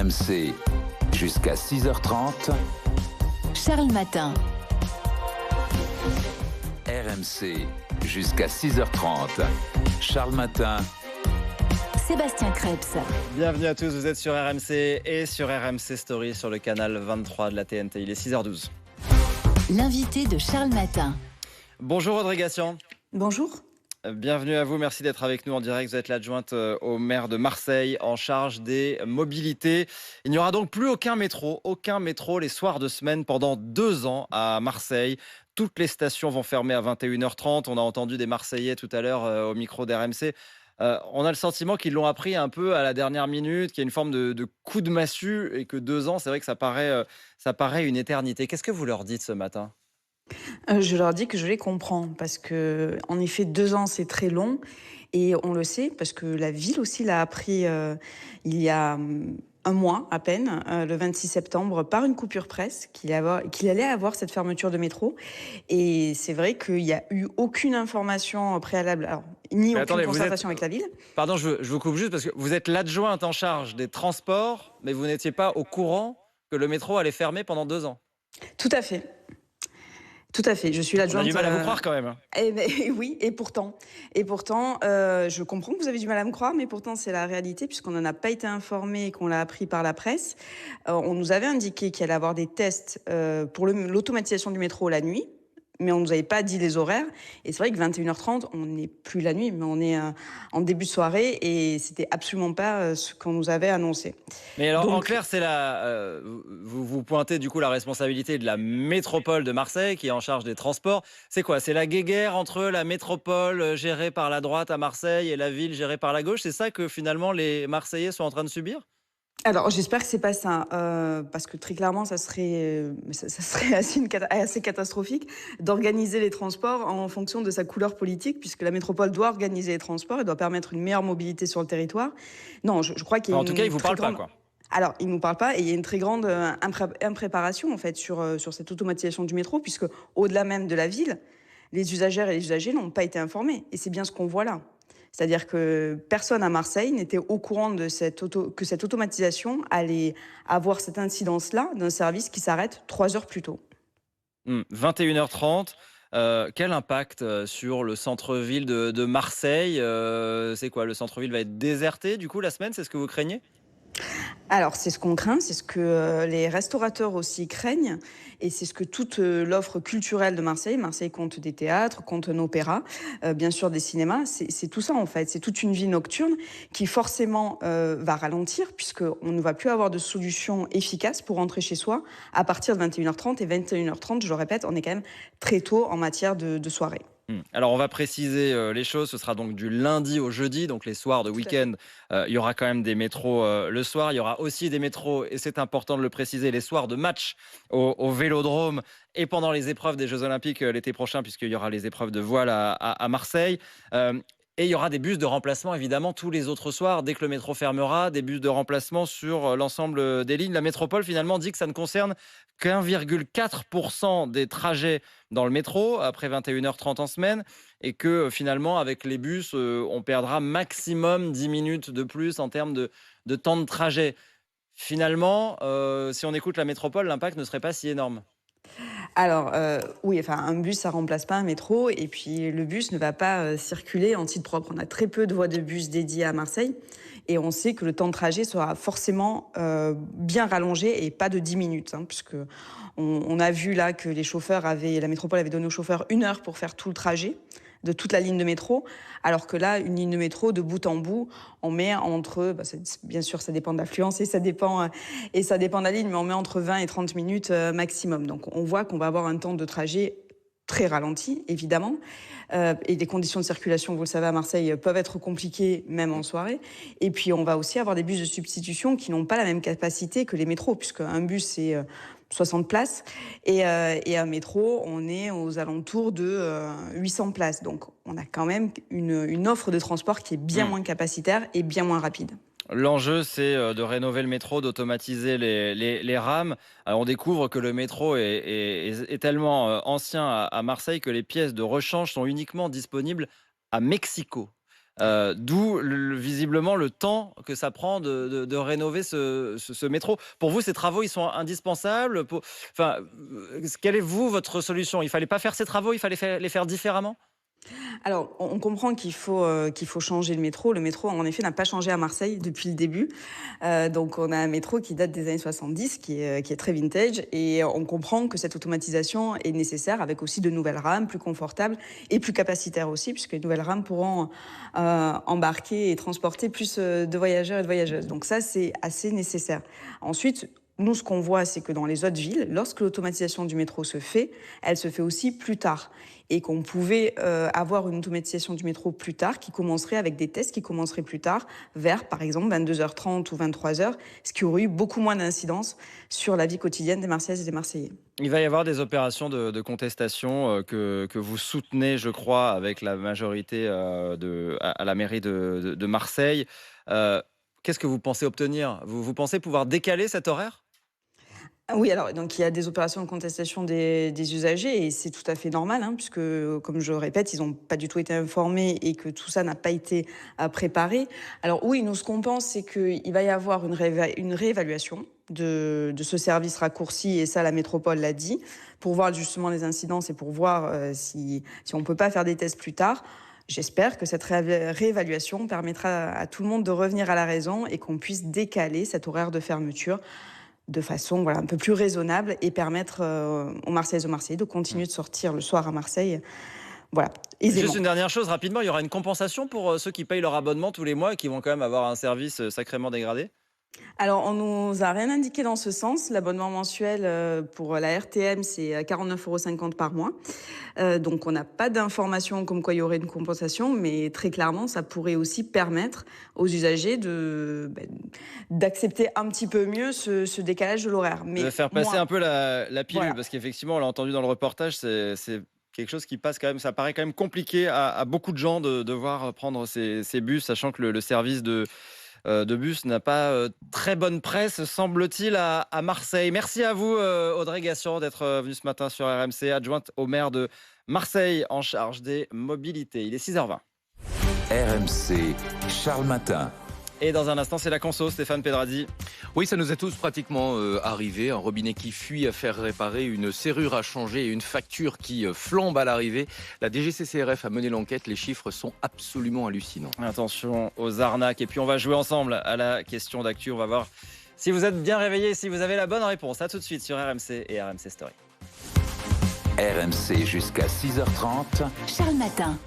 RMC jusqu'à 6h30. Charles Matin. RMC jusqu'à 6h30. Charles Matin. Sébastien Krebs. Bienvenue à tous, vous êtes sur RMC et sur RMC Story sur le canal 23 de la TNT. Il est 6h12. L'invité de Charles Matin. Bonjour Audrey Gassian. Bonjour. Bienvenue à vous, merci d'être avec nous en direct. Vous êtes l'adjointe au maire de Marseille en charge des mobilités. Il n'y aura donc plus aucun métro les soirs de semaine pendant 2 ans à Marseille. Toutes les stations vont fermer à 21h30. On a entendu des Marseillais tout à l'heure au micro d'RMC. On a le sentiment qu'ils l'ont appris un peu à la dernière minute, qu'il y a une forme de coup de massue et que 2 ans, c'est vrai que ça paraît une éternité. Qu'est-ce que vous leur dites ce matin ? Je leur dis que je les comprends parce que, en effet, 2 ans, c'est très long et on le sait parce que la ville aussi l'a appris il y a un mois à peine, le 26 septembre, par une coupure presse qu'il allait avoir cette fermeture de métro. Et c'est vrai qu'il n'y a eu aucune information préalable, ni aucune concertation avec la ville. Pardon, je vous coupe juste parce que vous êtes l'adjointe en charge des transports, mais vous n'étiez pas au courant que le métro allait fermer pendant 2 ans. Tout à fait. Tout à fait, je suis l'adjointe. On a du mal à vous croire quand même. Oui, et pourtant, je comprends que vous avez du mal à me croire, mais pourtant c'est la réalité puisqu'on n'en a pas été informé et qu'on l'a appris par la presse. On nous avait indiqué qu'il allait y avoir des tests pour l'automatisation du métro la nuit, mais on ne nous avait pas dit les horaires. Et c'est vrai que 21h30, on n'est plus la nuit, mais on est en début de soirée et c'était absolument pas ce qu'on nous avait annoncé. Mais alors, en clair, c'est vous pointez du coup la responsabilité de la métropole de Marseille qui est en charge des transports. C'est quoi ? C'est la guéguerre entre la métropole gérée par la droite à Marseille et la ville gérée par la gauche ? C'est ça que finalement les Marseillais sont en train de subir ? Alors, j'espère que c'est pas ça, parce que très clairement, ça serait assez catastrophique d'organiser les transports en fonction de sa couleur politique, puisque la métropole doit organiser les transports et doit permettre une meilleure mobilité sur le territoire. Non, je crois qu'il y a en tout cas, ils vous parlent pas, quoi. Alors, ils ne nous parlent pas et il y a une très grande impréparation en fait sur cette automatisation du métro, puisque au-delà même de la ville, les usagères et les usagers n'ont pas été informés. Et c'est bien ce qu'on voit là. C'est-à-dire que personne à Marseille n'était au courant que cette automatisation allait avoir cette incidence-là d'un service qui s'arrête 3 heures plus tôt. 21h30, quel impact sur le centre-ville de Marseille ? C'est quoi ? Le centre-ville va être déserté du coup la semaine ? C'est ce que vous craignez ? Alors, c'est ce qu'on craint, c'est ce que les restaurateurs aussi craignent, et c'est ce que toute l'offre culturelle de Marseille compte des théâtres, compte un opéra, bien sûr des cinémas, c'est tout ça en fait, c'est toute une vie nocturne qui forcément va ralentir, puisqu'on ne va plus avoir de solution efficace pour rentrer chez soi à partir de 21h30, et 21h30, je le répète, on est quand même très tôt en matière de soirée. Alors on va préciser les choses, ce sera donc du lundi au jeudi, donc les soirs de week-end, il y aura quand même des métros le soir, il y aura aussi des métros, et c'est important de le préciser, les soirs de match au Vélodrome et pendant les épreuves des Jeux Olympiques l'été prochain, puisqu'il y aura les épreuves de voile à Marseille. Et il y aura des bus de remplacement, évidemment, tous les autres soirs, dès que le métro fermera, des bus de remplacement sur l'ensemble des lignes. La métropole, finalement, dit que ça ne concerne qu'1,4% des trajets dans le métro, après 21h30 en semaine, et que finalement, avec les bus, on perdra maximum 10 minutes de plus en termes de temps de trajet. Finalement, si on écoute la métropole, l'impact ne serait pas si énorme. Alors, oui, enfin, un bus, ça remplace pas un métro. Et puis, le bus ne va pas circuler en titre propre. On a très peu de voies de bus dédiées à Marseille. Et on sait que le temps de trajet sera forcément bien rallongé et pas de 10 minutes. Puisque on a vu là que la métropole avait donné aux chauffeurs 1 heure pour faire tout le trajet de toute la ligne de métro, alors que là, une ligne de métro, de bout en bout, on met entre, bien sûr, ça dépend de l'affluence et ça dépend de la ligne, mais on met entre 20 et 30 minutes maximum. Donc, on voit qu'on va avoir un temps de trajet très ralenti, évidemment. Et les conditions de circulation, vous le savez, à Marseille, peuvent être compliquées, même en soirée. Et puis, on va aussi avoir des bus de substitution qui n'ont pas la même capacité que les métros, puisque un bus, c'est 60 places. Et un métro, on est aux alentours de 800 places. Donc, on a quand même une offre de transport qui est bien moins capacitaire et bien moins rapide. L'enjeu, c'est de rénover le métro, d'automatiser les rames. Alors, on découvre que le métro est tellement ancien à Marseille que les pièces de rechange sont uniquement disponibles à Mexico. D'où visiblement le temps que ça prend de rénover ce métro. Pour vous, ces travaux, ils sont indispensables enfin, quelle est, votre solution? Il ne fallait pas faire ces travaux, il fallait les faire différemment? Alors, on comprend qu'il faut changer le métro. Le métro, en effet, n'a pas changé à Marseille depuis le début. Donc, on a un métro qui date des années 70, qui est très vintage. Et on comprend que cette automatisation est nécessaire, avec aussi de nouvelles rames plus confortables et plus capacitaires aussi, puisque les nouvelles rames pourront embarquer et transporter plus de voyageurs et de voyageuses. Donc ça, c'est assez nécessaire. Ensuite, nous, ce qu'on voit, c'est que dans les autres villes, lorsque l'automatisation du métro se fait, elle se fait aussi plus tard. Et qu'on pouvait avoir une automatisation du métro plus tard, qui commencerait avec des tests qui commenceraient plus tard, vers, par exemple, 22h30 ou 23h, ce qui aurait eu beaucoup moins d'incidence sur la vie quotidienne des Marseillaises et des Marseillais. Il va y avoir des opérations de contestation que vous soutenez, je crois, avec la majorité à la mairie de Marseille. Qu'est-ce que vous pensez obtenir? Vous pensez pouvoir décaler cet horaire? Oui, alors donc il y a des opérations de contestation des usagers et c'est tout à fait normal, hein, puisque, comme je le répète, ils n'ont pas du tout été informés et que tout ça n'a pas été préparé. Alors oui, nous, ce qu'on pense, c'est qu'il va y avoir une réévaluation de ce service raccourci, et ça, la métropole l'a dit, pour voir justement les incidences et pour voir si on ne peut pas faire des tests plus tard. J'espère que cette réévaluation permettra à tout le monde de revenir à la raison et qu'on puisse décaler cet horaire de fermeture de façon un peu plus raisonnable et permettre aux Marseillaises et aux Marseillais de continuer de sortir le soir à Marseille. Aisément. Juste une dernière chose, rapidement, il y aura une compensation pour ceux qui payent leur abonnement tous les mois et qui vont quand même avoir un service sacrément dégradé? Alors, on nous a rien indiqué dans ce sens. L'abonnement mensuel pour la RTM, c'est 49,50 € par mois. Donc, on n'a pas d'informations comme quoi il y aurait une compensation, mais très clairement, ça pourrait aussi permettre aux usagers d'accepter un petit peu mieux ce décalage de l'horaire. De faire passer un peu la pilule, Voilà. parce qu'effectivement, on l'a entendu dans le reportage, c'est quelque chose qui passe quand même, ça paraît quand même compliqué à beaucoup de gens de devoir prendre ces bus, sachant que le service de bus n'a pas très bonne presse, semble-t-il, à Marseille. Merci à vous, Audrey Gassion, d'être venue ce matin sur RMC, adjointe au maire de Marseille en charge des mobilités. Il est 6h20. RMC, Charles Matin. Et dans un instant, c'est la conso, Stéphane Pedrazi. Oui, ça nous est tous pratiquement arrivé. Un robinet qui fuit à faire réparer, une serrure à changer et une facture qui flambe à l'arrivée. La DGCCRF a mené l'enquête. Les chiffres sont absolument hallucinants. Attention aux arnaques. Et puis, on va jouer ensemble à la question d'actu. On va voir si vous êtes bien réveillés, si vous avez la bonne réponse. À tout de suite sur RMC et RMC Story. RMC jusqu'à 6h30. Charles Matin.